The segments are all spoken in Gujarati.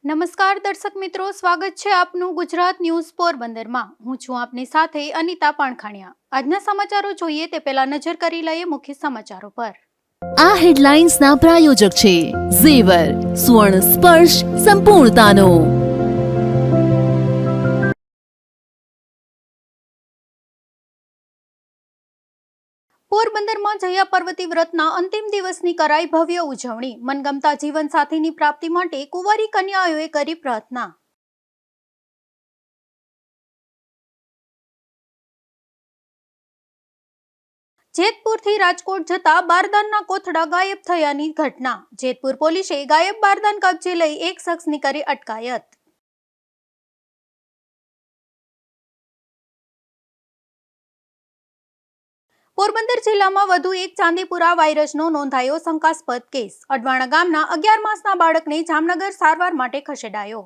નમસ્કાર દર્શક મિત્રો, સ્વાગત છે આપનું ગુજરાત ન્યૂઝ પોરબંદરમાં। હું છું આપની સાથે અનિતા પાણખાણિયા। આજના સમાચારો જોઈએ તે પહેલા નજર કરી લઈએ મુખ્ય સમાચારો પર। આ હેડલાઇન્સના પ્રાયોજક છે ઝેવર, સ્વર્ણ સ્પર્શ સંપૂર્ણતાનો। પોરબંદરમાં જયા પાર્વતી વ્રતના અંતિમ દિવસની કરાઈ ભવ્ય ઉજવણી। મનગમતા જીવનસાથીની પ્રાપ્તિ માટે કુંવારી કન્યાઓએ કરી પ્રાર્થના। જેતપુરથી રાજકોટ જતા બારદાનના કોથળા ગાયબ થયાની ઘટના। જેતપુર પોલીસે ગાયબ બારદાન કબજે લઈ એક શખ્સની કરી અટકાયત। પોરબંદર જિલ્લામાં વધુ એક ચાંદીપુરા વાયરસનો નોંધાયો શંકાસ્પદ કેસ। અડવાણા ગામના 11 માસના બાળકને જામનગર સારવાર માટે ખસેડાયો।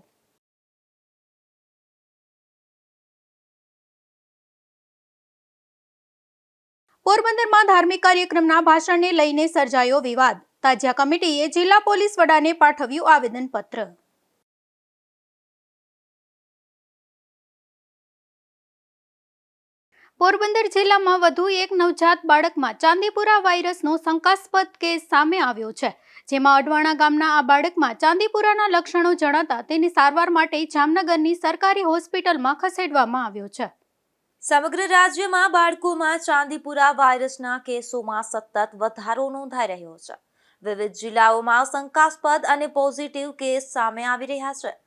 પોરબંદરમાં ધાર્મિક કાર્યક્રમના ભાષણને લઈને સર્જાયો વિવાદ। તાજિયા કમિટીએ જિલ્લા પોલીસ વડાને પાઠવ્યું આવેદનપત્ર। પોરબંદર જિલ્લામાં વધુ એક નવજાત બાળકમાં ચાંદીપુરા વાયરસનો શંકાસ્પદ કેસ સામે આવ્યો છે, જેમાં અડવાણા ગામના આ બાળકમાં ચાંદીપુરાના લક્ષણો જણાતા તેની સારવાર માટે જામનગરની સરકારી હોસ્પિટલમાં ખસેડવામાં આવ્યો છે। સમગ્ર રાજ્યમાં બાળકોમાં ચાંદીપુરા વાયરસના કેસોમાં સતત વધારો નોંધાઈ રહ્યો છે। વિવિધ જિલ્લાઓમાં શંકાસ્પદ અને પોઝિટિવ કેસ સામે આવી રહ્યા છે,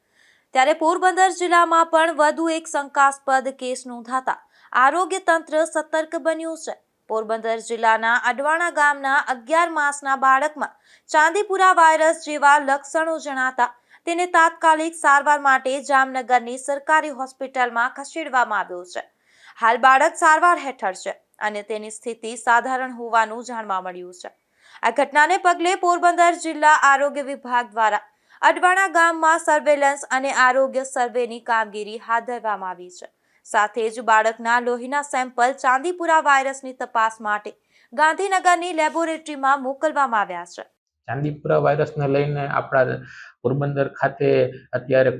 ત્યારે પોરબંદર જિલ્લામાં પણ વધુ એક શંકાસ્પદ કેસ નોંધાતા આરોગ્ય તંત્ર સતર્ક બન્યું છે। પોરબંદર જિલ્લાના અડવાણા ગામના 11 માસના બાળકમાં ચાંદીપુરા વાયરસ જેવા લક્ષણો જણાતા તેને તાત્કાલિક સારવાર માટે જામનગરની સરકારી હોસ્પિટલમાં ખસેડવામાં આવ્યો છે। હાલ બાળક સારવાર હેઠળ છે અને તેની સ્થિતિ સાધારણ હોવાનું જાણવા મળ્યું છે। આ ઘટનાને પગલે પોરબંદર જિલ્લા આરોગ્ય વિભાગ દ્વારા અડવાણા ગામમાં સર્વેલન્સ અને આરોગ્ય સર્વેની કામગીરી હાથ ધરવામાં આવી છે। સાથે જ બાળકના લોહીના સેમ્પલ ચાંદીપુરા વાયરસની તપાસ માટે ગાંધીનગરની લેબોરેટરીમાં મોકલવામાં આવ્યા છે। ચાંદીપુરા વાયરસને લઈને આપણા પોરબંદર ખાતે અત્યારે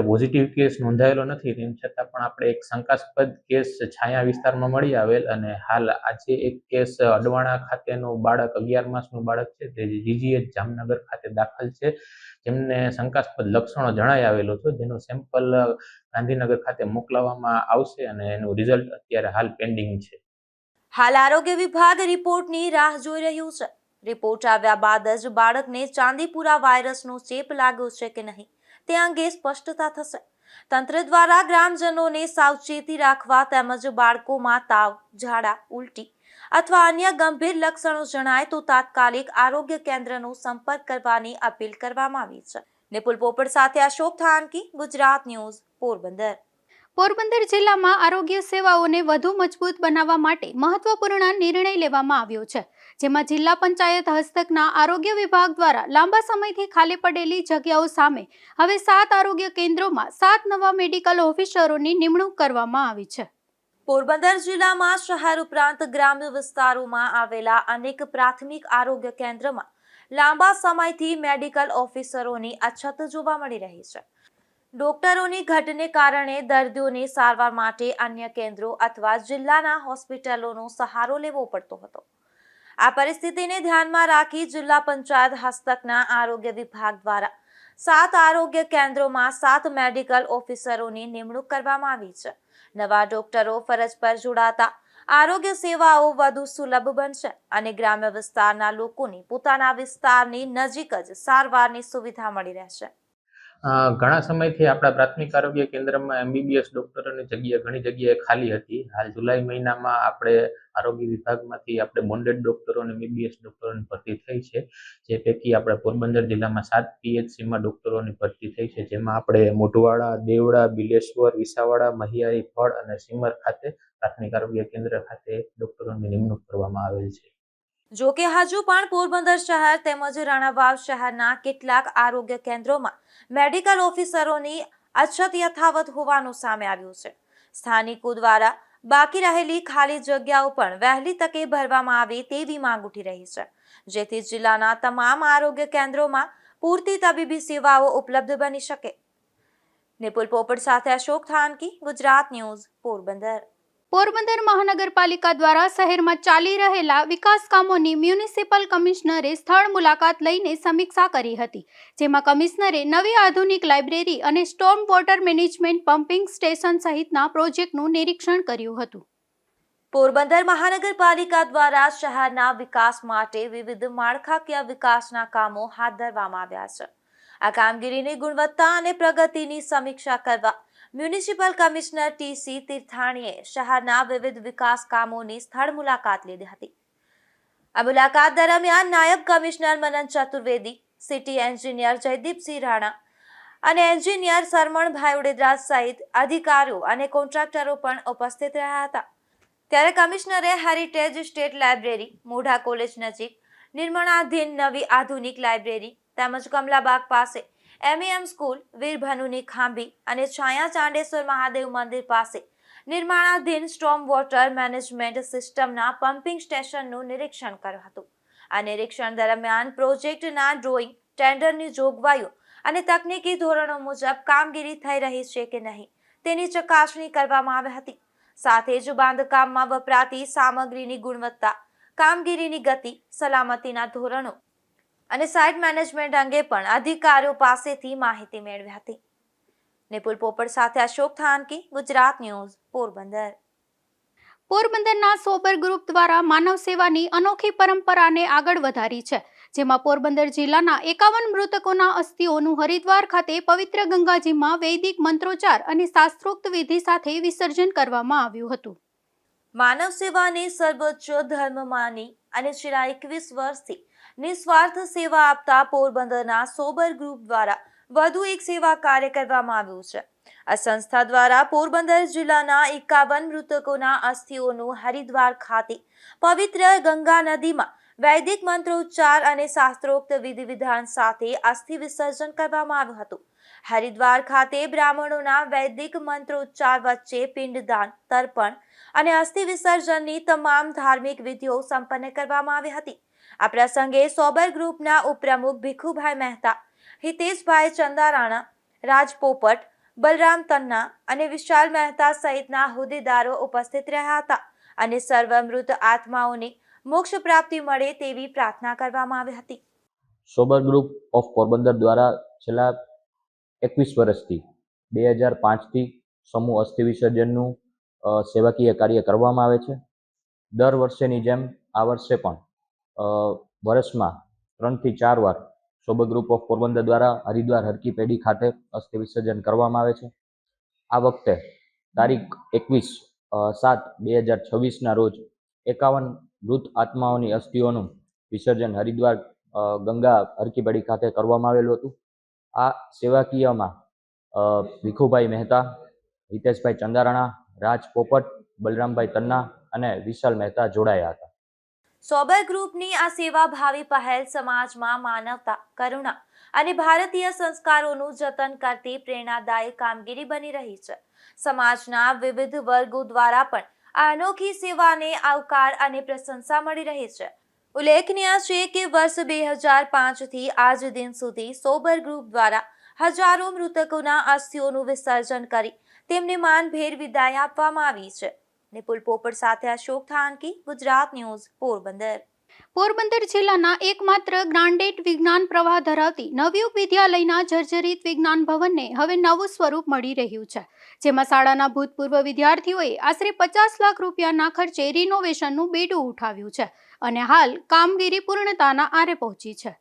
પોઝિટિવ કેસ નોંધાયેલો નથી, તેમ છતાં પણ આપણે એક શંકાસ્પદ કેસ છાયા વિસ્તારમાં મળી આવેલ અને હાલ આજે એક કેસ અડવાણા ખાતેનું બાળક 11 માસનું બાળક છે તે જીજીએચ જામનગર ખાતે દાખલ છે, જેમને શંકાસ્પદ લક્ષણો જણાઈ આવેલો છે, જેનું સેમ્પલ ગાંધીનગર ખાતે મોકલવામાં આવશે અને એનું રિઝલ્ટ અત્યારે હાલ પેન્ડિંગ છે। હાલ આરોગ્ય વિભાગ રિપોર્ટની રાહ જોઈ રહ્યું છે। રિપોર્ટ આવ્યા બાદ જ બાળકને ચાંદીપુરા વાયરસનો ચેપ લાગ્યો છે કે નહીં તે અંગે સ્પષ્ટતા થશે। તંત્ર દ્વારા ગ્રામજનોને સાવચેતી રાખવા તેમજ બાળકોમાં તાવ, ઝાડા, ઉલટી અથવા અન્ય ગંભીર લક્ષણો જણાય તો તાત્કાલિક આરોગ્ય કેન્દ્રનો સંપર્ક કરવાની અપીલ કરવામાં આવી છે। નિપુલ પોપટ સાથે અશોક થાનકી, ગુજરાત ન્યૂઝ, પોરબંદર। પોરબંદર જિલ્લામાં આરોગ્ય સેવાઓને વધુ મજબૂત બનાવવા માટે મહત્વપૂર્ણ નિર્ણય લેવામાં આવ્યો છે, જેમાં જિલ્લા પંચાયત હસ્તકના આરોગ્ય વિભાગ દ્વારા લાંબા સમયથી ખાલી પડેલી જગ્યાઓ સામે હવે 7 આરોગ્ય કેન્દ્રોમાં 7 નવા મેડિકલ ઓફિસરોની નિમણૂક કરવામાં આવી છે। પોરબંદર જિલ્લામાં શહેર ઉપરાંત ગ્રામ્ય વિસ્તારોમાં આવેલા અનેક પ્રાથમિક આરોગ્ય કેન્દ્રમાં લાંબા સમયથી મેડિકલ ઓફિસરોની અછત જોવા મળી રહી છે। ડોક્ટરોની ઘટને કારણે દર્દીઓને સારવાર માટે અન્ય કેન્દ્રો અથવા જિલ્લાના હોસ્પિટલોનો સહારો લેવો પડતો હતો। આ પરિસ્થિતિને ધ્યાનમાં રાખી જિલ્લા પંચાયત હસ્તકના આરોગ્ય વિભાગ દ્વારા 7 આરોગ્ય કેન્દ્રોમાં 7 મેડિકલ ઓફિસરોની નિમણૂક કરવામાં આવી છે। નવા ડોક્ટરો ફરજ પર જોડાતા આરોગ્ય સેવાઓ વધુ સુલભ બનશે અને ગ્રામ્ય વિસ્તારના લોકોને પોતાના વિસ્તારની નજીક જ સારવારની સુવિધા મળી રહેશે। ઘણા સમયથી આપણા પ્રાથમિક આરોગ્ય કેન્દ્રમાં MBBS ડોક્ટરોની જગ્યા ઘણી જગ્યાએ ખાલી હતી। હાલ જુલાઈ મહિનામાં આપણે આરોગ્ય વિભાગમાંથી આપણે બોન્ડેડ ડોક્ટરો અને MBBS ડોક્ટરોની ભરતી થઈ છે, જે પૈકી આપણે પોરબંદર જિલ્લામાં 7 PHCમાં ડોક્ટરોની ભરતી થઈ છે, જેમાં આપણે મોઢવાડા, દેવડા, બિલેશ્વર, વિસાવાડા, મહિયારી, ફળ અને સિમર ખાતે પ્રાથમિક આરોગ્ય કેન્દ્ર ખાતે ડોક્ટરોની નિમણૂક કરવામાં આવેલ છે। જો કે હજુ પણ પોરબંદર શહેર તેમજ રાણાવાવ શહેરના કેટલાક આરોગ્ય કેન્દ્રોમાં મેડિકલ ઓફિસરોની અછત યથાવત હોવાનું સામે આવ્યું છે। સ્થાનિકો દ્વારા બાકી રહેલી ખાલી જગ્યાઓ પણ વહેલી તકે ભરવામાં આવે તેવી માંગ ઉઠી રહી છે, જેથી જિલ્લાના તમામ આરોગ્ય કેન્દ્રોમાં પૂરતી તબીબી સેવાઓ ઉપલબ્ધ બની શકે. નિપુલ પોપટ સાથે અશોક થાનકી, ગુજરાત ન્યૂઝ, પોરબંદર. પોરબંદર મહાનગરપાલિકા દ્વારા શહેરમાં ચાલી રહેલા વિકાસ કામોની મ્યુનિસિપલ કમિશનરે સ્થળ મુલાકાત લઈને સમીક્ષા કરી હતી, જેમાં કમિશનરે નવી આધુનિક લાઇબ્રેરી અને storm water management pumping station સહિતના પ્રોજેક્ટનું નિરીક્ષણ કર્યું હતું. પોરબંદર મહાનગરપાલિકા દ્વારા શહેરના વિકાસ માટે વિવિધ માળખાકીય વિકાસના કામો હાથ ધરવામાં આવ્યા છે. આ કામગીરીની ગુણવત્તા અને પ્રગતિની સમીક્ષા કરવા મ્યુનિસિપલ કમિશનર ટી.સી. તીર્થાણીએ શહેરના વિવિધ વિકાસ કામોની સ્થળ મુલાકાત લીધી હતી. આ મુલાકાત દરમિયાન નાયબ કમિશનર મનન ચતુર્વેદી, સિટી એન્જિનિયર જયદીપસિંહ રાણા અને એન્જિનિયર સરમણભાઈ ઉડેદરા સહિત અધિકારીઓ અને કોન્ટ્રાક્ટરો પણ ઉપસ્થિત રહ્યા હતા. ત્યારે કમિશનરે હેરિટેજ સ્ટેટ લાઇબ્રેરી, મોઢા કોલેજ નજીક નિર્માણાધીન નવી આધુનિક લાઇબ્રેરી તેમજ કમલાબાગ પાસે એમએમ સ્કૂલ, વીરભાનુની ખાંભી અને છાયા ચાંડેશ્વર મહાદેવ મંદિર પાસે નિર્માણાધીન સ્ટોર્મ વોટર મેનેજમેન્ટ સિસ્ટમના પમ્પિંગ સ્ટેશનનું નિરીક્ષણ કર્યું હતું. આ નિરીક્ષણ દરમિયાન પ્રોજેક્ટના ડ્રોઈંગ, ટેન્ડરની જોગવાઈઓ અને તકનીકી ધોરણો મુજબ કામગીરી થઈ રહી છે કે નહીં તેની ચકાસણી કરવામાં આવી હતી. સાથે જ બાંધકામમાં વપરાતી સામગ્રીની ગુણવત્તા, કામગીરીની ગતિ, સલામતીના ધોરણો અને સાઇટ મેનેજમેન્ટ અંગે પણ અધિકારીઓ પાસેથી માહિતી મેળવી હતી. નિપુલ પોપટ સાથે અશોક થાનકી, ગુજરાત ન્યૂઝ, પોરબંદર. પોરબંદરના સોબર ગ્રુપ દ્વારા માનવ સેવાની અનોખી પરંપરાને આગળ વધારી છે, જેમાં પોરબંદર જિલ્લાના 51 મૃતકોના અસ્થિઓનું હરિદ્વાર ખાતે પવિત્ર ગંગાજીમાં વૈદિક મંત્રોચ્ચાર અને શાસ્ત્રોક્ત વિધિ સાથે વિસર્જન કરવામાં આવ્યું હતું. માનવ સેવાને સર્વોચ્ચ ધર્મ માની અને છેલ્લા 21 વર્ષથી નિસ્વાર્થ સેવા આપતા પોરબંદરના સોબર ગ્રુપ દ્વારા વધુ એક સેવા કાર્ય કરવામાં આવ્યું છે. આ સંસ્થા દ્વારા પોરબંદર જિલ્લાના 51 મૃતકોના અસ્થિઓનું હરિદ્વાર ખાતે પવિત્ર ગંગા નદીમાં વૈદિક મંત્રોચ્ચાર અને શાસ્ત્રોક્ત વિધિ વિધાન સાથે અસ્થિ વિસર્જન કરવામાં આવ્યું હતું. હરિદ્વાર ખાતે બ્રાહ્મણોના વૈદિક મંત્રોચ્ચાર વચ્ચે પિંડદાન, તર્પણ અને અસ્થિ વિસર્જનની તમામ ધાર્મિક વિધિઓ સંપન્ન કરવામાં આવી હતી. આ પ્રસંગે સોબર ગ્રુપના ઉપપ્રમુખ ભીખુભાઈ મહેતા, હિતેશભાઈ ચંદારાણા, રાજ પોપટ, બલરામ તન્ના અને વિશાલ મહેતા સહિતના હોદ્દેદારો ઉપસ્થિત રહ્યા હતા અને સર્વ મૃત આત્માઓને મોક્ષ પ્રાપ્તિ મળે તેવી પ્રાર્થના કરવામાં આવી હતી. સોબર ગ્રુપ ઓફ પોરબંદર દ્વારા છેલ્લા 21 વર્ષથી 2005થી સમૂહ અસ્થિ વિસર્જનનું સેવાકીય કાર્ય કરવામાં આવે છે. દર વર્ષેની જેમ આ વર્ષે પણ વર્ષમાં 3 થી 4 વાર સોબર ગ્રુપ ઓફ પોરબંદર દ્વારા હરિદ્વાર હરકી પેઢી ખાતે અસ્થિ વિસર્જન કરવામાં આવે છે. આ વખતે તારીખ 21/7/2026ના રોજ 51 મૃત આત્માઓની અસ્થિઓનું વિસર્જન હરિદ્વાર ગંગા હરકી પેઢી ખાતે કરવામાં આવેલું હતું. આ સેવાકીયમાં ભીખુભાઈ મહેતા, હિતેશભાઈ ચંદારાણા, રાજ પોપટ, બલરામભાઈ તન્ના અને વિશાલ મહેતા જોડાયા હતા. સોબર ગ્રુપની આ સેવાભાવી પહેલ સમાજમાં માનવતા, કરુણા અને ભારતીય સંસ્કારોનું જતન કરતી પ્રેરણાદાયી કામગીરી બની રહી છે. સમાજના વિવિધ વર્ગો દ્વારા પણ આ અનોખી સેવાને આવકાર અને પ્રશંસા મળી રહી છે. ઉલ્લેખનીય છે કે વર્ષ 2005થી આજ દિન સુધી સોબર ગ્રુપ દ્વારા હજારો મૃતકોના અસ્થિઓનું વિસર્જન કરી તેમને માનભેર વિદાય આપવામાં આવી છે. નિપુલ પોપટ સાથે અશોક થાનકી, ગુજરાત ન્યૂઝ, પોરબંદર. પોરબંદર જિલ્લાના એકમાત્ર ગ્રાન્ટેડ વિજ્ઞાન પ્રવાહ ધરાવતી નવયુગ વિદ્યાલયના જર્જરિત વિજ્ઞાન ભવનને હવે નવું સ્વરૂપ મળી રહ્યું છે, જેમાં શાળાના ભૂતપૂર્વ વિદ્યાર્થીઓએ આશરે 50 લાખ રૂપિયાના ખર્ચે રિનોવેશનનું બેડું ઉઠાવ્યું છે અને હાલ કામગીરી પૂર્ણતાના આરે પહોંચી છે.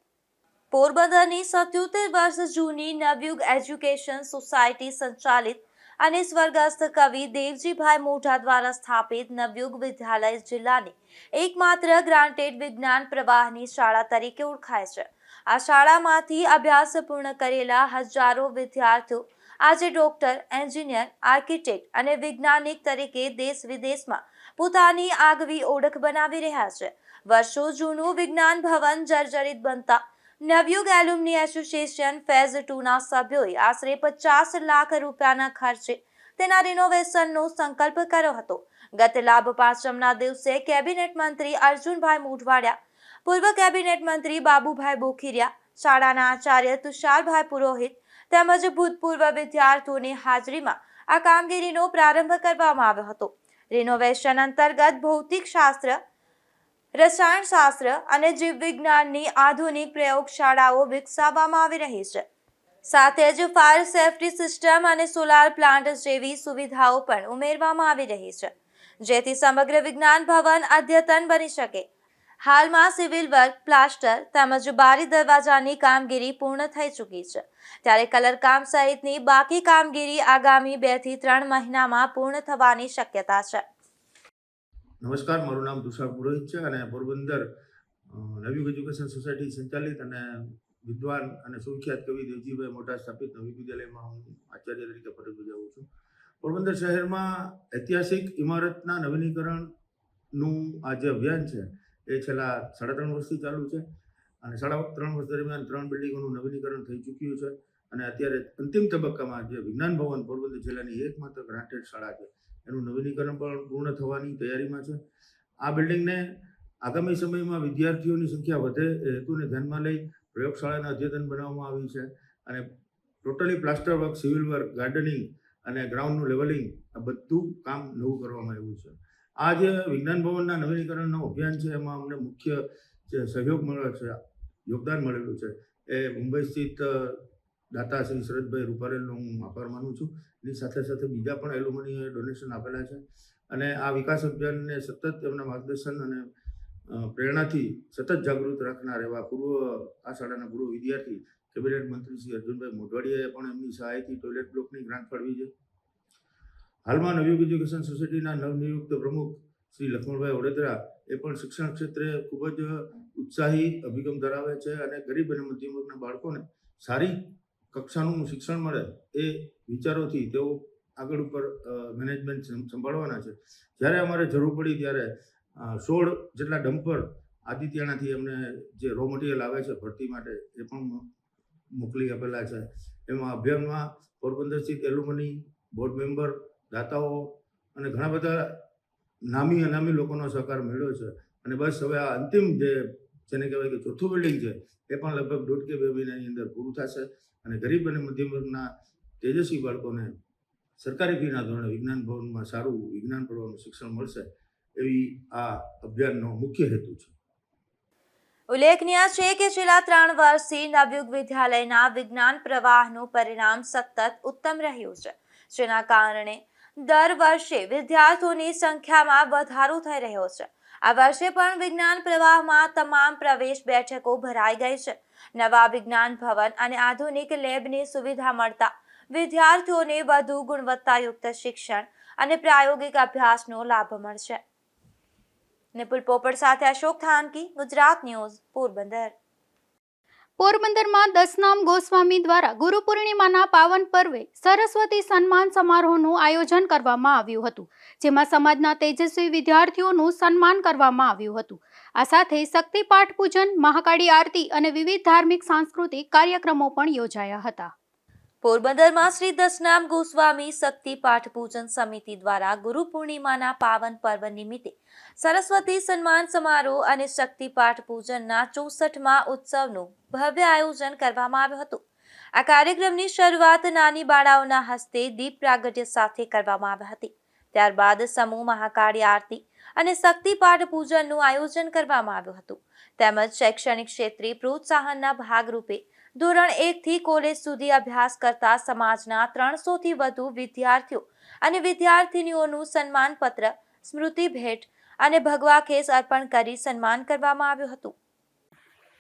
પોરબંદરની 77 વર્ષ જૂની નવયુગ એજ્યુકેશન સોસાયટી સંચાલિત અને સ્વર્ગસ્થ કવિ દેવજીભાઈ મોઢા દ્વારા સ્થાપિત નવયુગ વિદ્યાલય જિલ્લાની એકમાત્ર ગ્રાન્ટેડ વિજ્ઞાન પ્રવાહની શાળા તરીકે ઓળખાય છે. આ શાળામાંથી અભ્યાસ પૂર્ણ કરેલા હજારો વિદ્યાર્થીઓ આજે ડોક્ટર, એન્જિનિયર, આર્કિટેક્ટ અને વૈજ્ઞાનિક તરીકે દેશ વિદેશમાં પોતાની આગવી ઓળખ બનાવી રહ્યા છે. વર્ષો જૂનું વિજ્ઞાન ભવન જર્જરિત બનતા નવયુગ એલ્યુમની એસોસિએશન ફેઝ 2ના સભ્યોએ આશરે 50 લાખ રૂપિયાના ખર્ચે તેના રિનોવેશનનો સંકલ્પ કર્યો હતો. ગત લાભ પાંચમના દિવસે કેબિનેટ મંત્રી અર્જુનભાઈ મોઢવાડિયા, પૂર્વ કેબિનેટ મંત્રી બાબુભાઈ બોખીરિયા, શાળાના આચાર્ય તુષારભાઈ પુરોહિત તેમજ ભૂતપૂર્વ વિદ્યાર્થીઓની હાજરીમાં આ કામગીરીનો પ્રારંભ કરવામાં આવ્યો હતો. રિનોવેશન અંતર્ગત ભૌતિક શાસ્ત્ર, રસાયણશાસ્ત્ર અને જીવ વિજ્ઞાનની આધુનિક પ્રયોગશાળાઓ વિકસાવવામાં આવી રહી છે. સાથે જ ફાયર સેફટી સિસ્ટમ અને સોલાર પ્લાન્ટ જેવી સુવિધાઓ પણ ઉમેરવામાં આવી રહી છે, જેથી સમગ્ર વિજ્ઞાન ભવન અદ્યતન બની શકે. હાલમાં સિવિલ વર્ક, પ્લાસ્ટર તેમજ બારી દરવાજાની કામગીરી પૂર્ણ થઈ ચૂકી છે, ત્યારે કલરકામ સહિતની બાકી કામગીરી આગામી 2 થી 3 મહિનામાં પૂર્ણ થવાની શક્યતા છે. નમસ્કાર, મારું નામ તુષાર પુરોહિત છે અને પોરબંદર નવયુગ એજ્યુકેશન સોસાયટી સંચાલિત અને વિદ્વાન અને સુખ્યાત કવિ દેવજીભાઈ મોટા સ્થાપિત નવયુગ વિદ્યાલયમાં હું આચાર્ય તરીકે ફરજ બજાવું છું. પોરબંદર શહેરમાં ઐતિહાસિક ઇમારતના નવીનીકરણનું આ જે અભિયાન છે એ છેલ્લા 3.5 વર્ષથી ચાલુ છે અને 3.5 વર્ષ દરમિયાન 3 બિલ્ડિંગોનું નવીનીકરણ થઈ ચૂક્યું છે અને અત્યારે અંતિમ તબક્કામાં જે વિજ્ઞાન ભવન પોરબંદર જિલ્લાની એકમાત્ર ગ્રાન્ટેડ શાળા છે એનું નવીનીકરણ પણ પૂર્ણ થવાની તૈયારીમાં છે. આ બિલ્ડિંગને આગામી સમયમાં વિદ્યાર્થીઓની સંખ્યા વધે એ હેતુને ધ્યાનમાં લઈ પ્રયોગશાળાને અદ્યતન બનાવવામાં આવી છે અને totally plaster work, civil work, gardening અને ગ્રાઉન્ડનું લેવલિંગ આ બધું કામ નવું કરવામાં આવ્યું છે. આ જે વિજ્ઞાન ભવનના નવીનીકરણનો અભિયાન છે એમાં અમને મુખ્ય જે સહયોગ મળ્યો છે, યોગદાન મળેલું છે એ મુંબઈ સ્થિત દાતા શ્રી શરદભાઈ રૂપારેલનો હું આભાર માનું છું. એની સાથે સાથે બીજા પણ એલુમનીએ ડોનેશન આપેલા છે અને આ વિકાસ અભિયાનને સતત એમના માર્ગદર્શન અને પ્રેરણાથી સતત જાગૃત રાખનાર એવા આ શાળાના પૂર્વ વિદ્યાર્થી કેબિનેટ મંત્રી શ્રી અર્જુનભાઈ મોઢવાડિયાએ પણ એમની સહાયથી ટોયલેટ બ્લોકની ગ્રાન્ટ ફાળવી છે. હાલમાં નવયુગ એજ્યુકેશન સોસાયટીના નવનિયુક્ત પ્રમુખ શ્રી લક્ષ્મણભાઈ ઓડેદરા એ પણ શિક્ષણ ક્ષેત્રે ખૂબ જ ઉત્સાહી અભિગમ ધરાવે છે અને ગરીબ અને મધ્યમ વર્ગના બાળકોને સારી કક્ષાનું શિક્ષણ મળે એ વિચારોથી તેઓ આગળ ઉપર મેનેજમેન્ટ સંભાળવાના છે. જ્યારે અમારે જરૂર પડી ત્યારે 16 જેટલા ડમ્પર આદિત્યાણાથી અમને જે રો મટીરિયલ આવે છે ભરતી માટે એ પણ મોકલી આપેલા છે. એમાં અભિયાનમાં પોરબંદર સ્થિત એલુમની, બોર્ડ મેમ્બર, દાતાઓ અને ઘણા બધા નામી અનામી લોકોનો સહકાર મળ્યો છે અને બસ હવે આ અંતિમ જેને કહેવાય કે ચોથું બિલ્ડિંગ છે એ પણ લગભગ 1.5 કે 2 મહિનાની અંદર પૂરું થશે અને ગરીબ અને મધ્યમ વર્ગના તેજસ્વી બાળકોને સરકારી ફીના ધોરણે વિજ્ઞાન ભવનમાં સારું વિજ્ઞાન પઢવાનું શિક્ષણ મળશે એવી આ અભિયાનનો મુખ્ય હેતુ છે. ઉલ્લેખનીય છે કે છેલ્લા 3 વર્ષથી નવયુગ વિદ્યાલયના વિજ્ઞાન પ્રવાહનું પરિણામ સતત ઉત્તમ રહ્યું છે, જેના કારણે દર વર્ષે વિદ્યાર્થીઓની સંખ્યામાં વધારો થઈ રહ્યો છે. આ વર્ષે પણ વિજ્ઞાન પ્રવાહમાં તમામ પ્રવેશ બેઠકો ભરાઈ ગઈ છે. નવા વિજ્ઞાન ભવન અને આધુનિક લેબની સુવિધા મળતા વિદ્યાર્થીઓને વધુ ગુણવત્તાયુક્ત શિક્ષણ અને પ્રાયોગિક અભ્યાસનો લાભ મળશે. નિપુલ પોપટ સાથે અશોક થાનકી, ગુજરાત ન્યૂઝ, પોરબંદર. પોરબંદરમાં દસનામ ગોસ્વામી દ્વારા ગુરુ પૂર્ણિમાના પાવન પર્વે સરસ્વતી સન્માન સમારોહનું આયોજન કરવામાં આવ્યું હતું, જેમાં સમાજના તેજસ્વી વિદ્યાર્થીઓનું સન્માન કરવામાં આવ્યું હતું. આ સાથે શક્તિપાઠ પૂજન, મહાકાળી આરતી અને વિવિધ ધાર્મિક સાંસ્કૃતિક કાર્યક્રમો પણ યોજાયા હતા. પોરબંદરમાં શ્રી દસનામ ગોસ્વામી શક્તિ પાઠ પૂજન સમિતિ દ્વારા ગુરુ પૂર્ણિમાના પાવન પર્વ નિમિત્તે સરસ્વતી સન્માન સમારોહ અને શક્તિ પાઠ પૂજનના 64મા ઉત્સવનું ભવ્ય આયોજન કરવામાં આવ્યું હતું. આ કાર્યક્રમની શરૂઆત નાની બાળાઓના હસ્તે દીપ પ્રાગટ્ય સાથે કરવામાં આવી હતી. ત્યારબાદ સમૂહ મહાકાળી આરતી અને શક્તિ પાઠ પૂજનનું આયોજન કરવામાં આવ્યું હતું. તેમજ શૈક્ષણિક ક્ષેત્રે પ્રોત્સાહનના ભાગરૂપે ધોરણ 1 થી કોલેજ સુધી અભ્યાસ કરતા સમાજના 300 થી વધુ વિદ્યાર્થીઓ અને વિદ્યાર્થિનીઓનું સન્માનપત્ર, સ્મૃતિ ભેટ અને ભગવા ખેસ અર્પણ કરી સન્માન કરવામાં આવ્યું હતું.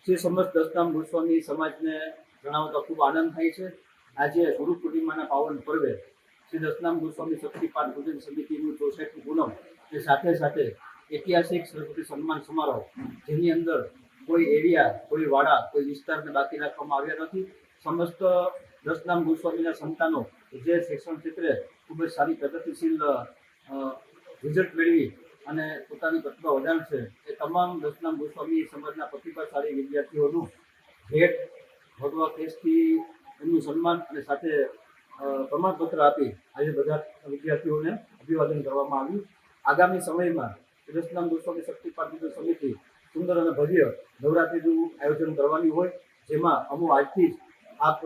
શ્રી સમસ્ત દસનામ ગોસ્વામી સમાજને જણાવતા ખૂબ આનંદ થાય છે. આજે ગુરુ પૂર્ણિમાના પાવન પર્વે શ્રી દસનામ ગોસ્વામી શક્તિપાઠ પૂજન સમિતિનું 64મી પૂનમ એ સાથે સાથે ઐતિહાસિક સરસ્વતી સન્માન સમારોહ, જેની અંદર કોઈ એરિયા, કોઈ વાડા, કોઈ વિસ્તારને બાકી રાખવામાં આવ્યા નથી. સમસ્ત દસનામ ગોસ્વામીના સંતાનો જે શિક્ષણ ક્ષેત્રે ખૂબ જ સારી પ્રગતિશીલ રિઝલ્ટ મેળવી અને પોતાની પ્રતિભા વધારશે એ તમામ દસનામ ગોસ્વામી સમાજના પ્રતિભાશાળી વિદ્યાર્થીઓનું ભેટ, ભગવા ખેસથી એમનું સન્માન અને સાથે પ્રમાણપત્ર આપી આજે બધા વિદ્યાર્થીઓને અભિવાદન કરવામાં આવ્યું. આગામી સમયમાં દસનામ ગોસ્વામી શક્તિપાઠ પૂજન સમિતિ સુંદર અને ભવ્ય નવરાત્રિનું આયોજન કરવાની હોય, જેમાં અમો આજથી જ આપ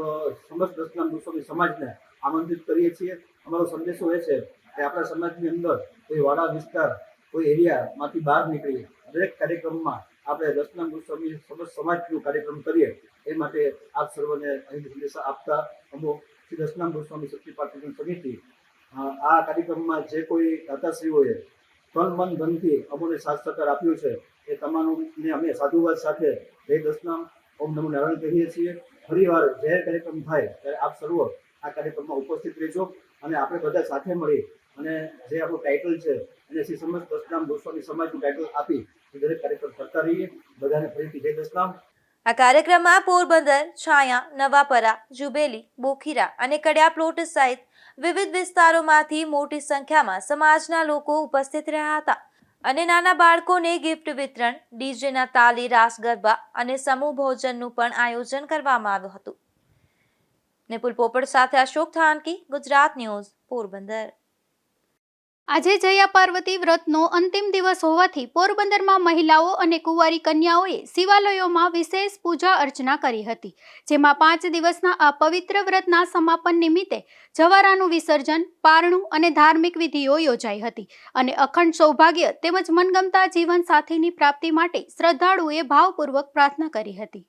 સમસ્ત દસનામ ગોસ્વામી સમાજને આમંત્રિત કરીએ છીએ. અમારો સંદેશો એ છે કે આપણા સમાજની અંદર કોઈ વાડા વિસ્તાર, કોઈ એરિયામાંથી બહાર નીકળી દરેક કાર્યક્રમમાં આપણે દસનામ ગોસ્વામી સમસ્ત સમાજનો કાર્યક્રમ કરીએ. એ માટે આપ સર્વને અહીં સંદેશા આપતા અમો શ્રી દસનામ ગોસ્વામી શક્તિપાઠ પૂજન સમિતિ આ કાર્યક્રમમાં જે કોઈ દાતાશ્રીઓએ તન મન ધનથી અમોને સાથ સહકાર આપ્યો છે એ તમામને અમે સાધુવાદ સાથે જય દસનામ ઓમ નમો નારાયણ કહીએ છીએ. ફરીવાર જે કાર્યક્રમ થાય ત્યારે આપ સર્વ આ કાર્યક્રમમાં ઉપસ્થિત રહેજો અને આપણે બધા સાથે મળી અને જે આપણું ટાઇટલ છે એને શ્રી સમસ્ત દસનામ ગોસ્વામી સમાજનું ટાઇટલ આપી દરેક કાર્યક્રમ કરતા રહીએ. બધાને ફરીથી જય દસનામ. આ કાર્યક્રમમાં પોરબંદર, છાયા, નવાપરા, જુબેલી, બોખીરા અને કડિયા પ્લોટ સહિત વિવિધ વિસ્તારોમાંથી મોટી સંખ્યામાં સમાજના લોકો ઉપસ્થિત રહ્યા હતા અને નાના બાળકોને ગિફ્ટ વિતરણ, ડીજેના તાલી, રાસ ગરબા અને સમૂહ ભોજનનું પણ આયોજન કરવામાં આવ્યું હતું. નિપુલ પોપટ સાથે અશોક થાનકી, ગુજરાત ન્યૂઝ, પોરબંદર. આજે જયા પાર્વતી વ્રતનો અંતિમ દિવસ હોવાથી પોરબંદરમાં મહિલાઓ અને કુંવારી કન્યાઓએ શિવાલયોમાં વિશેષ પૂજા અર્ચના કરી હતી, જેમાં 5 દિવસના આ પવિત્ર વ્રતના સમાપન નિમિત્તે જવારાનું વિસર્જન, પારણું અને ધાર્મિક વિધિઓ યોજાઈ હતી અને અખંડ સૌભાગ્ય તેમજ મનગમતા જીવન સાથીની પ્રાપ્તિ માટે શ્રદ્ધાળુએ ભાવપૂર્વક પ્રાર્થના કરી હતી.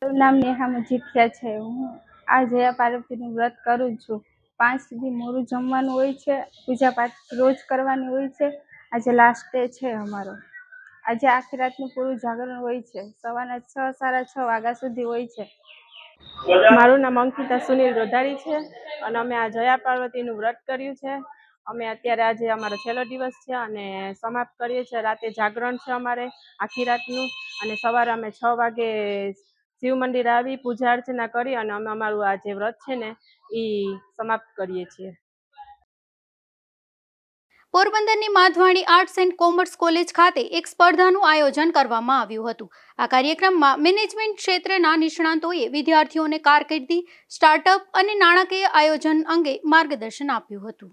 મારું નામ નેહા મજીઠિયા છે. હું આ જયા પાર્વતીનું વ્રત કરું છું. 5 સુધી મોરું જમવાનું હોય છે, પૂજાપાઠ રોજ કરવાની હોય છે. આજે લાસ્ટ ડે છે અમારો. આજે આખી રાતનું પૂરું જાગરણ હોય છે. સવારના 6, 6:30 વાગ્યા સુધી હોય છે. મારું નામ અંકિતા સુનિલ રોધારી છે અને અમે આ જયા પાર્વતીનું વ્રત કર્યું છે. અમે અત્યારે આજે અમારો છેલ્લો દિવસ છે અને સમાપ્ત કરીએ છીએ. રાતે જાગરણ છે અમારે આખી રાતનું અને સવારે અમે 6 વાગે શિવ મંદિર આવી પૂજા અર્ચના કરી અને અમે અમારું આ જે વ્રત છે ને એ સમાપ્ત કરીએ છીએ. પોરબંદરની Madhvani arts and commerce college ખાતે એક સ્પર્ધાનું આયોજન કરવામાં આવ્યું હતું. આ કાર્યક્રમમાં મેનેજમેન્ટ ક્ષેત્રના નિષ્ણાતોએ વિદ્યાર્થીઓને કારકિર્દી, સ્ટાર્ટઅપ અને નાણાકીય આયોજન અંગે માર્ગદર્શન આપ્યું હતું.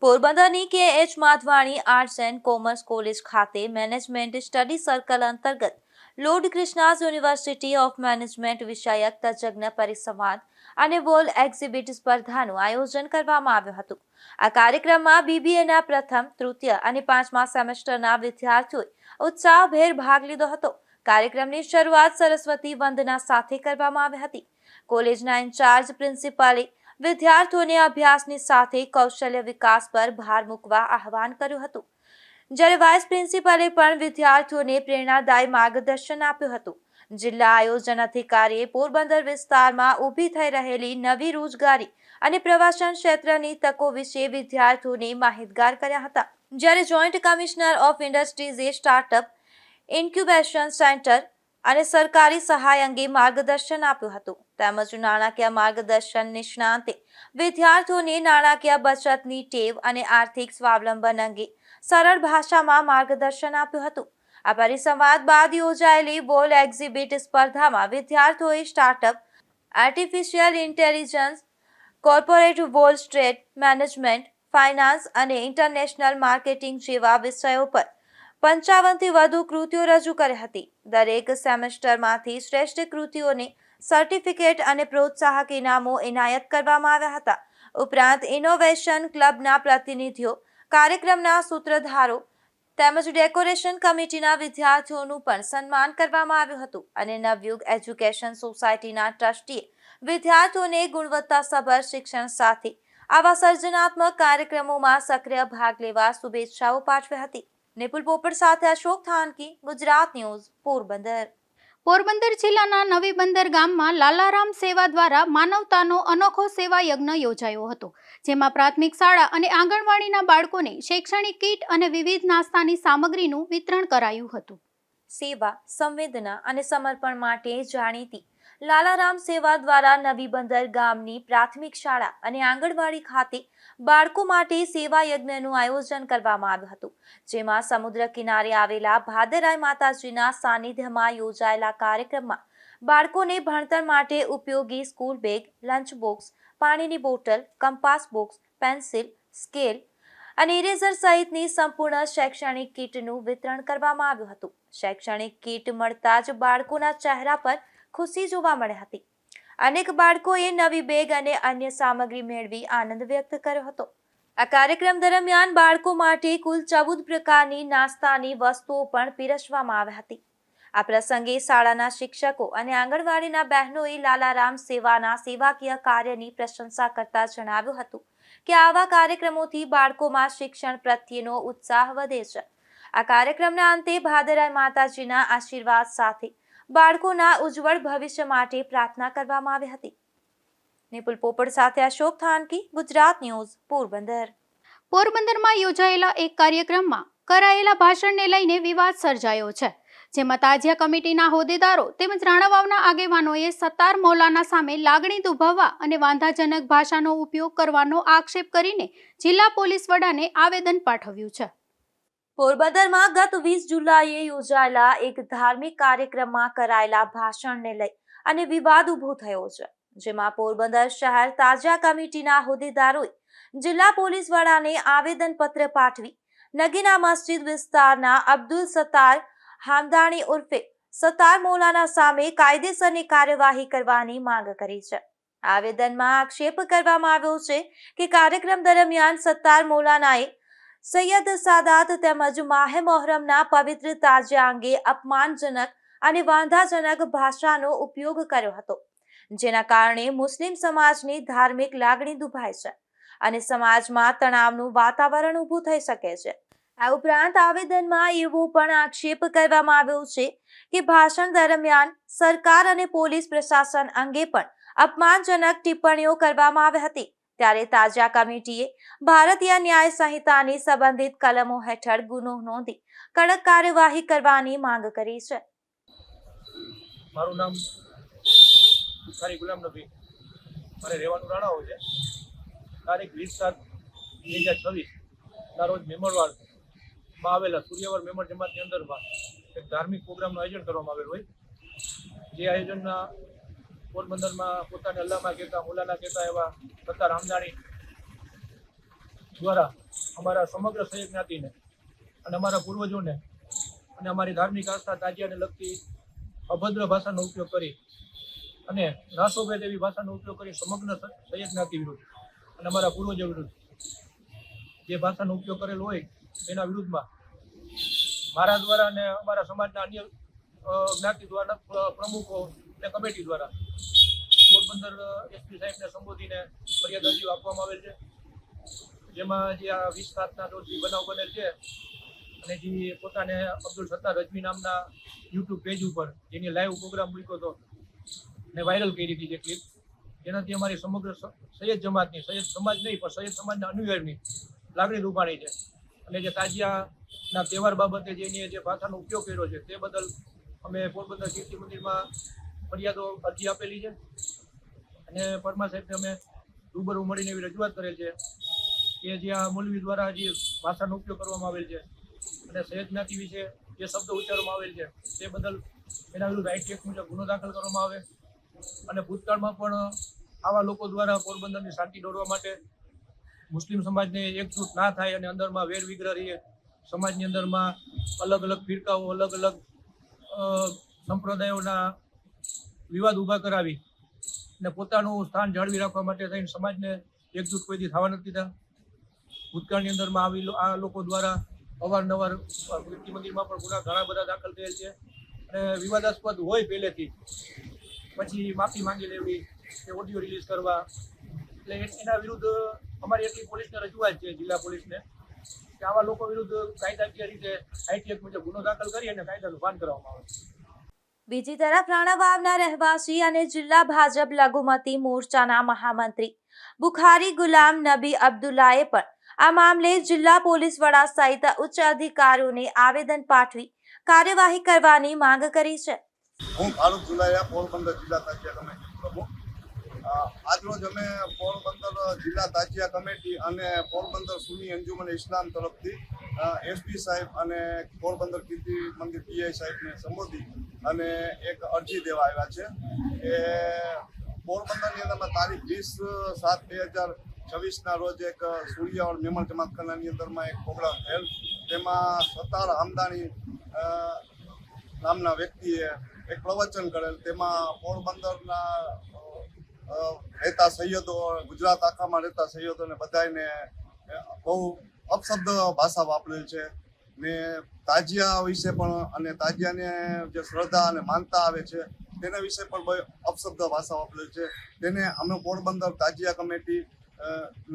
પોરબંદરની કે.એચ. Madhvani arts and commerce college ખાતે મેનેજમેન્ટ સ્ટડી સર્કલ અંતર્ગત લોર્ડ ક્રિષ્નાસ યુનિવર્સિટી ઓફ મેનેજમેન્ટ વિષયક તજજ્ઞ પરિસંવાદ અને વોલ એક્ઝિબિટ સ્પર્ધાનું આયોજન કરવામાં આવ્યું હતું. આ કાર્યક્રમમાં બીબીએના પ્રથમ, તૃતીય અને 5મા સેમેસ્ટરના વિદ્યાર્થીઓએ ઉત્સાહભેર ભાગ લીધો હતો. કાર્યક્રમની શરૂઆત સરસ્વતી વંદના સાથે કરવામાં આવી હતી. કોલેજના ઇન્ચાર્જ પ્રિન્સિપાલે વિદ્યાર્થીઓને અભ્યાસની સાથે કૌશલ્ય વિકાસ પર ભાર મૂકવા આહવાન કર્યું હતું, જ્યારે વાઇસ પ્રિન્સિપાલે પણ વિદ્યાર્થીઓને પ્રેરણાદાયી માર્ગદર્શન આપ્યું હતું. જિલ્લા આયોજન અધિકારીએ પોરબંદર વિસ્તારમાં ઊભી થઈ રહેલી નવી રોજગારી અને પ્રવાસન ક્ષેત્રની તકો વિશે વિદ્યાર્થીઓને માહિતગાર કર્યા હતા, જ્યારે જોઈન્ટ કમિશનર ઓફ ઇન્ડસ્ટ્રીઝે સ્ટાર્ટઅપ ઇન્ક્યુબેશન સેન્ટર અને સરકારી સહાય અંગે માર્ગદર્શન આપ્યું હતું. તેમજ નાણાકીય માર્ગદર્શન નિષ્ણાંતે વિદ્યાર્થીઓને નાણાકીય બચતની ટેવ અને આર્થિક સ્વાવલંબન અંગે સરળ ભાષામાં માર્ગદર્શન આપ્યું હતું. આ પરિસંવાદ બાદ યોજાયેલી વોલ એક્ઝિબિટ સ્પર્ધામાં વિદ્યાર્થીઓએ startup, artificial intelligence, corporate wall street management, finance અને ઇન્ટરનેશનલ માર્કેટિંગ જેવા વિષયો પર 55થી વધુ કૃતિઓ રજૂ કરી હતી. દરેક સેમેસ્ટરમાંથી શ્રેષ્ઠ કૃતિઓને સર્ટિફિકેટ અને પ્રોત્સાહક ઇનામો એનાયત કરવામાં આવ્યા હતા. ઉપરાંત ઇનોવેશન ક્લબના પ્રતિનિધિઓ, કાર્યક્રમના સૂત્રધારો તેમજ ડેકોરેશન કમિટીના વિદ્યાર્થીઓનું પણ સન્માન કરવામાં આવ્યું હતું અને નવયુગ એજ્યુકેશન સોસાયટીના ટ્રસ્ટીએ વિદ્યાર્થીઓને ગુણવત્તાસભર શિક્ષણ સાથે આવા સર્જનાત્મક કાર્યક્રમોમાં સક્રિય ભાગ લેવા શુભેચ્છાઓ પાઠવી હતી. નિપુલ પોપટ સાથે અશોક થાનકી, ગુજરાત ન્યૂઝ, પોરબંદર. પોરબંદર જિલ્લાના નવી બંદર ગામમાં લાલારામ સેવા દ્વારા માનવતાનો અનોખો સેવા યજ્ઞ યોજાયો હતો, જેમાં પ્રાથમિક શાળા અને આંગણવાડીના બાળકોને શૈક્ષણિક કીટ અને વિવિધ નાસ્તાની સામગ્રીનું વિતરણ કરાયું હતું. સેવા, સંવેદના અને સમર્પણ માટે જાણીતી લાલારામ સેવા દ્વારા નવી બંદર ગામની પ્રાથમિક શાળા અને આંગણવાડી ખાતે બાળકો માટે સેવા યજ્ઞનું આયોજન કરવામાં આવ્યું હતું, જેમાં સમુદ્ર કિનારે આવેલા ભાદરાય માતાજીના સાનિધ્યમાં યોજાયેલા કાર્યક્રમમાં બાળકોને ભણતર માટે ઉપયોગી સ્કૂલ બેગ, લંચ બોક્સ, પાણીની bottle, compass box, pencil, scale અને ઇરેઝર સહિતની સંપૂર્ણ શૈક્ષણિક કીટનું વિતરણ કરવામાં આવ્યું હતું. શૈક્ષણિક કીટ મળતા જ બાળકોના ચહેરા પર ખુશી જોવા મળી હતી. અનેક બાળકોએ નવી બેગ અને અન્ય સામગ્રી મેળવી આનંદ વ્યક્ત કર્યો હતો. આ કાર્યક્રમ દરમિયાન બાળકો માટે કુલ 14 પ્રકારની નાસ્તાની વસ્તુઓ પણ પીરસવામાં આવી હતી. આ પ્રસંગે શાળાના શિક્ષકો અને આંગણવાડીના બહેનોએ લાલારામ સેવાના સેવાકીય કાર્યની પ્રશંસા કરતા જણાવ્યું હતું કે આવા કાર્યક્રમોથી બાળકોમાં શિક્ષણ પ્રત્યેનો ઉત્સાહ વધે છે. આ કાર્યક્રમના અંતે ભાદરાઈ માતાજીના આશીર્વાદ સાથે બાળકોના ઉજ્જવળ ભવિષ્ય માટે પ્રાર્થના કરવામાં આવી હતી. નિપુલ પોપટ સાથે અશોક થાનકી, ગુજરાત ન્યૂઝ, પોરબંદર. પોરબંદરમાં યોજાયેલા એક કાર્યક્રમમાં કરાયેલા ભાષણને લઈને વિવાદ સર્જાયો છે, જેમાં તાજિયા કમિટીના હોદ્દેદારો તેમજ રાણાવાવના આગેવાનોએ સત્તાર મૌલાના સામે લાગણી દુભાવવા અને વાંધાજનક ભાષાનો ઉપયોગ કરવાનો આક્ષેપ કરીને જિલ્લા પોલીસ વડાને આવેદન પાઠવ્યું છે. પોરબંદરમાં ગત 20 જુલાઈએ યોજાયેલા એક ધાર્મિક કાર્યક્રમમાં કરાયેલા ભાષણને લઈ અને વિવાદ ઊભો થયો છે, જેમાં પોરબંદર શહેર તાજિયા કમિટીના હોદ્દેદારોએ જિલ્લા પોલીસ વડાને આવેદનપત્ર પાઠવી નગીના મસ્જિદ વિસ્તારના અબ્દુલ સત્તાર હામદાણી ઉર્ફે સત્તાર મૌલાના સામે કાયદેસરની કાર્યવાહી કરવાની માંગ કરી છે. આવેદનમાં આક્ષેપ કરવામાં આવ્યો છે કે કાર્યક્રમ દરમિયાન સત્તાર મૌલાનાએ સૈયદ સાદાત તેમજ માહે મોહરમના પવિત્ર તાજિયા અંગે અપમાનજનક અને વાંધાજનક ભાષાનો ઉપયોગ કર્યો હતો, જેના કારણે મુસ્લિમ સમાજની ધાર્મિક લાગણી દુભાય છે અને સમાજમાં તણાવનું વાતાવરણ ઊભું થઈ શકે છે. આ ઉપરાંત આવેદનમાં એવો પણ આક્ષેપ કરવામાં આવ્યો છે કે ભાષણ દરમિયાન સરકાર અને પોલીસ પ્રશાસન અંગે પણ અપમાનજનક ટિપ્પણીઓ કરવામાં આવી હતી. ત્યારે તાજિયા કમિટીએ ભારતીય ન્યાય સંહિતાની સંબંધિત કલમો હેઠળ ગુનો નોંધી કડક કાર્યવાહી કરવાની માંગ કરી છે. મારું નામ બુખારી ગુલામ નબી, મારે રહેવાનું રાણાઓ છે. તારીખ 20/7/2026 ના રોજ મેમણવાડ માં આવેલા સૂર્યવર મેમણ જમાતની અંદરમાં એક ધાર્મિક પ્રોગ્રામનું આયોજન કરવામાં આવેલું હોય. જે આયોજનના પોરબંદરમાં પોતાને અલ્લાહમાં કહેતા, મુલાના કહેતા એવા સત્તાર હામદાણી દ્વારા અમારા સમગ્ર સૈયદ જ્ઞાતિને અને અમારા પૂર્વજોને અને અમારી ધાર્મિક આસ્થા તાજિયાને લગતી અભદ્ર ભાષાનો ઉપયોગ કરી અને નાશોભેદ એવી ભાષાનો ઉપયોગ કરી સમગ્ર સૈયદ જ્ઞાતિ વિરુદ્ધ અને અમારા પૂર્વજો વિરુદ્ધ જે ભાષાનો ઉપયોગ કરેલો હોય એના વિરુદ્ધમાં મારા દ્વારા અને અમારા સમાજના અન્ય જ્ઞાતિ દ્વારા પ્રમુખો અને કમિટી દ્વારા પોરબંદર એસપી સાહેબને સંબોધીને ફરિયાદ અરજીઓ આપવામાં આવેલ છે. જેમાં જે આ 20/7ના રોજથી બનાવ બનેલ છે અને જે પોતાને અબ્દુલ સત્તાર રજવી નામના યુટ્યુબ પેજ ઉપર જેની લાઈવ પ્રોગ્રામ મૂક્યો હતો ને વાયરલ કરી હતી જે ક્લિપ, જેનાથી અમારી સમગ્ર સૈયદ જમાતની, સૈયદ સમાજ નહીં પણ સૈયદ સમાજના અનુયાયીની લાગણી દુભાણી છે. અને જે તાજિયાના તહેવાર બાબતે જેની જે ભાષાનો ઉપયોગ કર્યો છે તે બદલ અમે પોરબંદર કીર્તિ મંદિરમાં ફરિયાદો અરજી આપેલી છે અને પરમા સાહેબને અમે રૂબરૂ મળીને એવી રજૂઆત કરેલ છે કે જે આ મૌલવી દ્વારા જે ભાષાનો ઉપયોગ કરવામાં આવેલ છે અને સૈયદ જ્ઞાતિ વિશે જે શબ્દ ઉચ્ચારવામાં આવેલ છે તે બદલ એના વિરુદ્ધ આઈટી એક્ટ મુજબ ગુનો દાખલ કરવામાં આવે અને ભૂતકાળમાં પણ આવા લોકો દ્વારા પોરબંદરની શાંતિ દોરવા માટે મુસ્લિમ સમાજને એકજૂટ ના થાય અને અંદરમાં વેર વિગ્રહ રહીએ, સમાજની અંદરમાં અલગ અલગ ફિરકાઓ, અલગ અલગ સંપ્રદાયોના વિવાદ ઊભા કરાવી અને પોતાનું સ્થાન જાળવી રાખવા માટે થઈને સમાજને એકજૂટ કોઈથી થવા નથી દીધા. ભૂતકાળની અંદરમાં આ લોકો દ્વારા અવારનવાર કીર્તિ મંદિરમાં પણ ગુના ઘણા બધા દાખલ થયેલ છે અને વિવાદાસ્પદ હોય પહેલેથી પછી માફી માંગી લેવી કે ઓડિયો રિલીઝ કરવા, એટલે એના વિરુદ્ધ અમારી એટલી પોલીસને રજૂઆત છે, જિલ્લા પોલીસને, કે આવા લોકો વિરુદ્ધ કાયદાકીય રીતે આઈટી એક્ટ મુજબ ગુનો દાખલ કરી અને કાયદાનું પાલન કરવામાં આવે. બીજી તરફ રાણાવાવના રહેવાસી અને જિલ્લા ભાજપ લઘુમતી મોરચાના મહામંત્રી બુખારી ગુલામ નબી અબ્દુલ્લાએ પણ આ મામલે જિલ્લા પોલીસ વડા સહિત ઉચ્ચ અધિકારીઓને આવેદન પાઠવી કાર્યવાહી કરવાની માંગ કરી છે. હું ફારૂક જુલાયા, પોરબંદર જિલ્લા તાજિયા કમિટી પ્રમુખ. આજરોજ અમે પોરબંદર જિલ્લા તાજિયા કમિટી અને પોરબંદર સુન્ની અંજુમન ઇસ્લામ તરફથી એસપી સાહેબ અને પોરબંદર કીર્તિ મંદિર પીઆઈ સાહેબને સંબોધી અને એક અરજી દેવા આવ્યા છે કે પોરબંદરની અંદરમાં તારીખ 20/7/2026ના રોજ એક સૂર્યવર મેમણ જમાતખાનાની અંદરમાં એક પ્રોગ્રામ થયેલ, તેમાં સત્તાર હામદાણી નામના વ્યક્તિએ એક પ્રવચન કરેલ. તેમાં પોરબંદરના રહેતા સૈયદો, ગુજરાત આખામાં રહેતા સૈયદોને બધાને બહુ અપશબ્દ ભાષા વાપરેલ છે ને તાજિયા વિશે પણ, અને તાજિયાને જે શ્રદ્ધા અને માનતા આવે છે તેના વિશે પણ બહુ અપશબ્દ ભાષા વાપરેલ છે. તેને અમે પોરબંદર તાજિયા કમિટી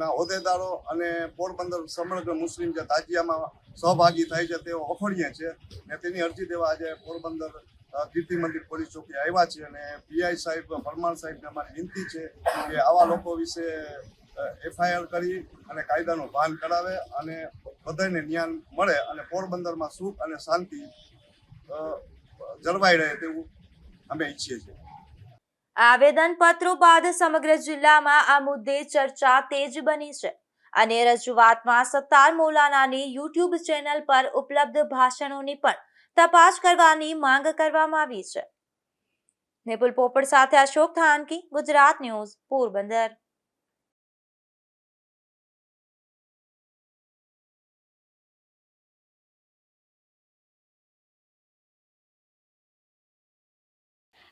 ના હોદ્દેદારો અને પોરબંદર સમગ્ર મુસ્લિમ જે તાજિયામાં સહભાગી થાય છે તેઓ વખોડીએ છે ને તેની અરજી દેવા આજે પોરબંદર કીર્તિ મંદિર પોલીસ ચોકી આવ્યા છે. અને પીઆઈ સાહેબ, પરમાર સાહેબને અમારી વિનંતી છે કે આવા લોકો વિશે FIR કરી અને કાયદાનું ભાન કરાવે અને બધાને ન્યાય મળે અને પોરબંદરમાં સુખ અને શાંતિ જળવાઈ રહે તેવું અમે ઈચ્છીએ છીએ. આવેદનપત્રો બાદ સમગ્ર જિલ્લામાં આ મુદ્દે ચર્ચા તેજ બની છે અને રજૂઆતમાં સત્તાર મૌલાનાની યુટ્યુબ ચેનલ પર ઉપલબ્ધ ભાષણોની પણ તપાસ કરવાની માંગ કરવામાં આવી છે. નિપુલ પોપટ સાથે અશોક થાનકી, ગુજરાત ન્યૂઝ, પોરબંદર.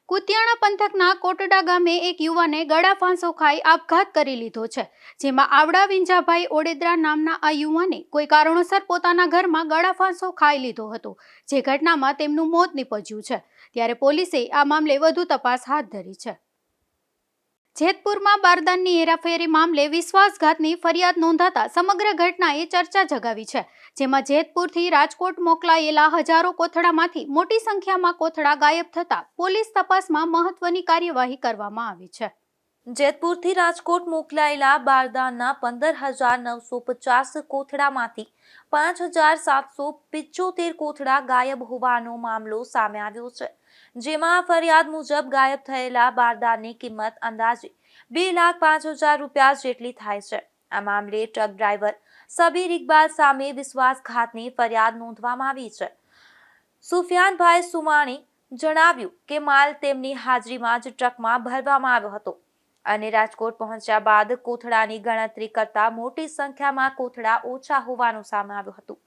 કુતિયાણા પંથકના કોટડા ગામે એક યુવાને ગળા ફાંસો ખાઈ આપઘાત કરી લીધો છે. જેમાં આવડા વિંજાભાઈ ઓડેદરા નામના આ યુવાને કોઈ કારણોસર પોતાના ઘરમાં ગળા ફાંસો ખાઈ લીધો હતો, જે ઘટનામાં તેમનું મોત નીપજ્યું છે. ત્યારે પોલીસે આ મામલે વધુ તપાસ હાથ ધરી છે. જેતપુરમાં બારદાનની હેરાફેરી મામલે વિશ્વાસઘાતની ફરિયાદ નોંધાતા સમગ્ર ઘટનાએ ચર્ચા જગાવી છે. જેમાં જેતપુરથી રાજકોટ મોકલાયેલા હજારો કોથળામાંથી મોટી સંખ્યામાં કોથળા ગાયબ થતા પોલીસ તપાસમાં મહત્વની કાર્યવાહી કરવામાં આવી છે. જેતપુરથી રાજકોટ મોકલાયેલા બારદાનના 15,950 કોથળામાંથી 5,775 કોથળા ગાયબ હોવાનો મામલો સામે આવ્યો છે. જેમાં ફરિયાદ મુજબ ગાયબ થયેલા બારદાનની કિંમત અંદાજે 2,05,000 રૂપિયા જેટલી થાય છે. આ મામલે ટ્રક ડ્રાઈવર સબીર ઇકબાલ સામે વિશ્વાસઘાતની ફરિયાદ નોંધવામાં આવી છે. સુફિયાનભાઈ સુમાણી જણાવ્યું કે માલ તેમની હાજરીમાં જ ટ્રકમાં ભરવામાં આવ્યો હતો અને રાજકોટ પહોંચ્યા બાદ કોથળાની ગણતરી કરતા મોટી સંખ્યામાં કોથળા ઓછા હોવાનું સામે આવ્યું હતું.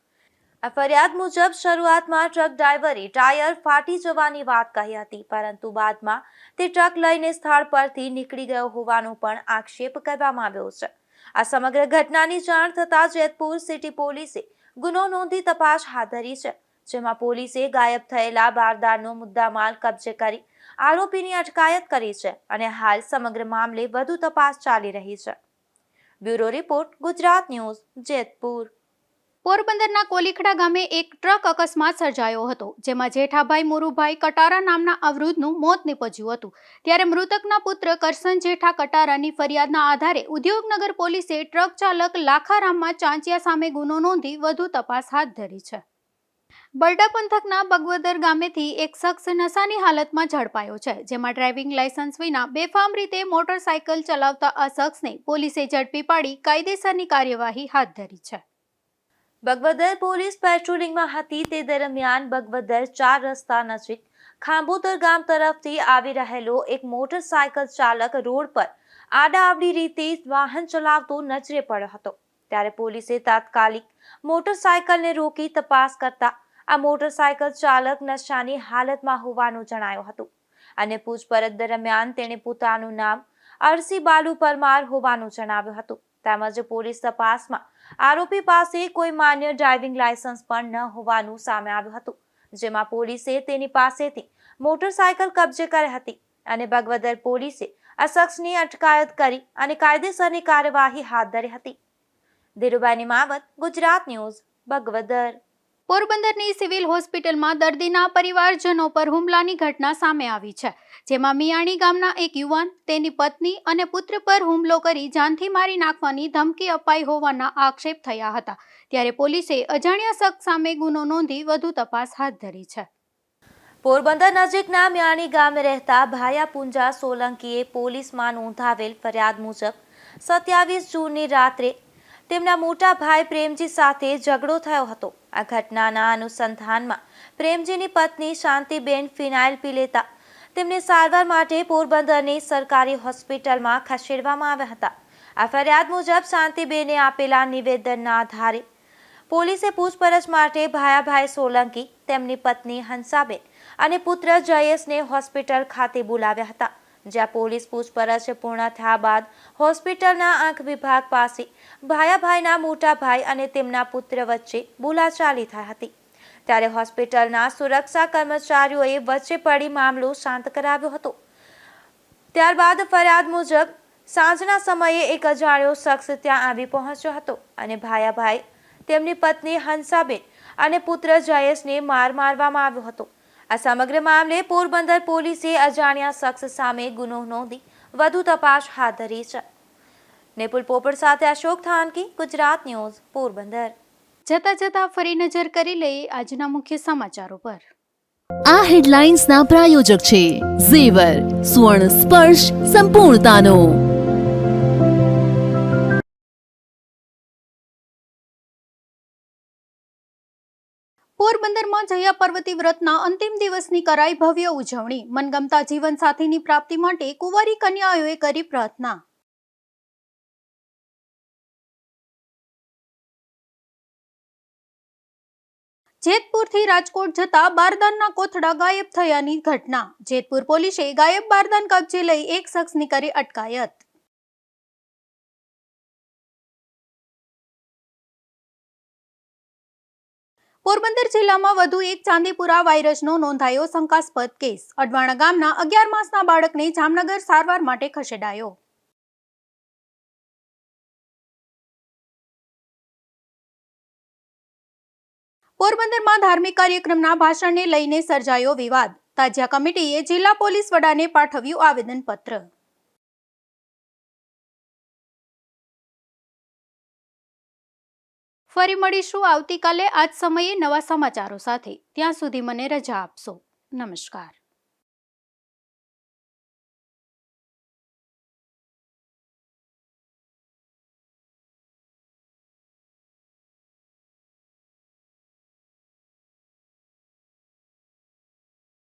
આ ફરિયાદ મુજબ શરૂઆતમાં ટ્રક ડ્રાઈવરે ટાયર ફાટી જવાની વાત કહી હતી, પરંતુ બાદમાં તે ટ્રક લઈને સ્થળ પરથી નીકળી ગયો હોવાનો પણ આક્ષેપ કરવામાં આવ્યો છે. આ સમગ્ર ઘટનાની જાણ થતાં જેતપુર સિટી પોલીસે ગુનો નોંધી તપાસ હાથ ધરી છે. જેમાં પોલીસે ગાયબ થયેલા બારદાનનો મુદ્દામાલ કબજે કરી આરોપીની અટકાયત કરી છે અને હાલ સમગ્ર મામલે વધુ તપાસ ચાલી રહી છે. Bureau report, Gujarat news, Jetpur. પોરબંદરના કોલીખડા ગામે એક ટ્રક અકસ્માત સર્જાયો હતો, જેમાં જેઠાભાઈ મુરુભાઈ કટારા નામના આ વૃદ્ધનું મોત નીપજ્યું હતું. ત્યારે મૃતકના પુત્ર કરશન જેઠા કટારાની ફરિયાદના આધારે ઉદ્યોગનગર પોલીસે ટ્રક ચાલક લાખારામમાં ચાંચિયા સામે ગુનો નોંધી વધુ તપાસ હાથ ધરી છે. બરડા પંથકના બગવદર ગામેથી એક શખ્સ નશાની હાલતમાં ઝડપાયો છે, જેમાં ડ્રાઇવિંગ લાયસન્સ વિના બેફામ રીતે મોટરસાયકલ ચલાવતા આ શખ્સને પોલીસે ઝડપી પાડી કાયદેસરની કાર્યવાહી હાથ ધરી છે. બગવદર પોલીસ પેટ્રોલિંગમાં હતી તે દરમિયાન બગવદર 4 રસ્તા નજીક ખાંભોદર ગામ તરફથી આવી રહેલો એક મોટરસાયકલ ચાલક રોડ પર આડાઅવળી રીતે વાહન ચલાવતો નજરે પડ્યો હતો. ત્યારે પોલીસે તાત્કાલિક મોટરસાયકલને રોકી તપાસ કરતા આ મોટરસાયકલ ચાલક નશાની હાલતમાં હોવાનું જણાયું હતું અને પૂછપરછ દરમિયાન તેણે પોતાનું નામ અરસી બાલુ પરમાર હોવાનું જણાવ્યું હતું. તેમજ પોલીસ તપાસમાં આરોપી પાસે કોઈ માન્ય ડ્રાઇવિંગ લાયસન્સ પણ ન હોવાનું સામે આવ્યું હતું. જેમાં પોલીસે તેની પાસેથી મોટરસાયકલ કબજે કરી હતી અને બગવદર પોલીસે આ શખ્સની અટકાયત કરી અને કાયદેસરની કાર્યવાહી હાથ ધરી હતી. ધીરુભાઈની માવત, ગુજરાત ન્યૂઝ, બગવદર. પોરબંદરની સિવિલ હોસ્પિટલમાં દર્દીના પરિવારજનો પર હુમલાની ઘટના સામે આવી છે, જેમાં મિયાણી ગામના એક યુવાન, તેની પત્ની અને પુત્ર પર હુમલો કરી જાનથી મારી નાખવાની ધમકી અપાઈ હોવાના આક્ષેપ થયા હતા. ત્યારે પોલીસે અજાણ્યા શખ્સ સામે ગુનો નોંધી વધુ તપાસ હાથ ધરી છે. પોરબંદર નજીકના મિયાણી ગામે રહેતા ભાયા પુંજા સોલંકીએ પોલીસમાં નોંધાવેલ ફરિયાદ મુજબ 27 જૂનની રાત્રે તેમના મોટા ભાઈ પ્રેમજી સાથે ઝઘડો થયો હતો. આ ઘટનાના અનુસંધાનમાં પ્રેમજીની પત્ની શાંતિબેન ફિનાઇલ પી લેતા તેમને સારવાર માટે પોરબંદરની સરકારી હોસ્પિટલમાં ખસેડવામાં આવ્યા હતા. આ ફરિયાદ મુજબ શાંતિબેને આપેલા નિવેદનના આધારે પોલીસે પૂછપરછ માટે ભાયાભાઈ સોલંકી, તેમની પત્ની હંસાબેન અને પુત્ર જયેશને હોસ્પિટલ ખાતે બોલાવ્યા હતા, જ્યાં પોલીસ પૂછપરછ પૂર્ણ થયા બાદ હોસ્પિટલના આંખ વિભાગ પાસે ભાયાભાઈના મોટા ભાઈ અને તેમના પુત્ર વચ્ચે બોલાચાલી થઈ હતી, ત્યારે હોસ્પિટલના સુરક્ષા કર્મચારીઓએ વચ્ચે પડી મામલો શાંત કરાવ્યો હતો। ત્યારબાદ ફરિયાદ મુજબ સાંજના સમયે એક અજાણ્યો શખ્સ ત્યાં આવી પહોંચ્યો હતો અને ભાયાભાઈ, તેમની પત્ની હંસાબેન અને પુત્ર જયેશને મારવામાં આવ્યો હતો। આ સમગ્ર મામલે પોરબંદર પોલીસે અજાણ્યા શખ્સ સામે ગુનો નોંધી વધુ તપાસ હાથ ધરી છે। નિપુલ પોપટ સાથે અશોક થાનકી, ગુજરાત ન્યૂઝ, પોરબંદર। જતા ફરી નજર કરી લઈએ આજના મુખ્ય સમાચારો પર। આ હેડલાઇન્સના પ્રાયોજક છે ઝેવર, સુવર્ણ સ્પર્શ સંપૂર્ણતાનો। પોરબંદરમાં જયા પાર્વતી વ્રતના અંતિમ દિવસની કરાઈ ભવ્ય ઉજવણી। મનગમતા જીવનસાથીની પ્રાપ્તિ માટે કુંવારી કન્યાઓએ કરી પ્રાર્થના। જેતપુરથી રાજકોટ જતા બારદાનના કોથળા ગાયબ થયાની ઘટના। જેતપુર પોલીસે ગાયબ બારદાન કબજે લઈ એક શખ્સની કરી અટકાયત। પોરબંદર જિલ્લામાં વધુ એક ચાંદીપુરા વાયરસનો નોંધાયો શંકાસ્પદ કેસ। અડવાણા ગામના 11 માસના બાળકને જામનગર સારવાર માટે ખસેડાયો। પોરબંદરમાં ધાર્મિક કાર્યક્રમના ભાષણને લઈને સર્જાયો વિવાદ। તાજિયા કમિટીએ જિલ્લા પોલીસ વડાને પાઠવ્યું આવેદનપત્ર। ફરી મળીશું આવતીકાલે આ જ સમયે નવા સમાચારો સાથે। ત્યાં સુધી મને રજા આપશો। નમસ્કાર।